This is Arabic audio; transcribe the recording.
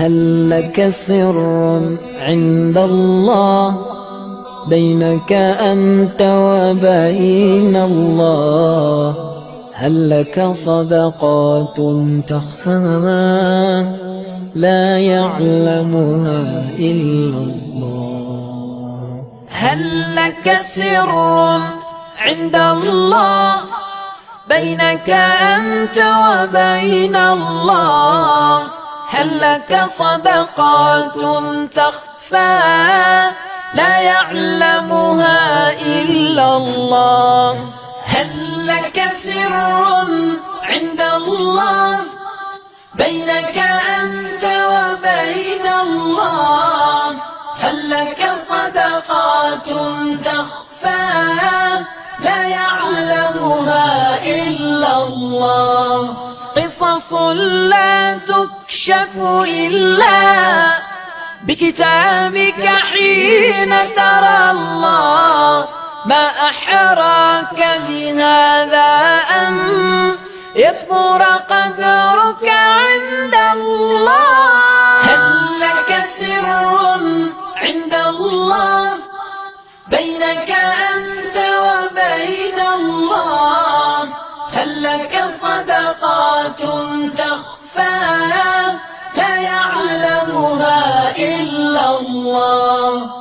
هل لك سر عند الله بينك أنت وبين الله؟ هل لك صدقات تخفى لا يعلمها إلا الله؟ هل لك سر عند الله بينك أنت وبين الله؟ هل لك صدقات تخفى لا يعلمها إلا الله؟ هل لك سر عند الله بينك أنت وبين الله؟ هل لك صدقات تخفى لا يعلمها إلا الله؟ قصص لا تكشف إلا بكتابك حين ترى الله. ما أحراك بهذا أن يكبر قدرك عند الله؟ هل لك سر عند الله بينك أنت وبين الله؟ هل لك صدقات تخفى لا يعلمها إلا الله؟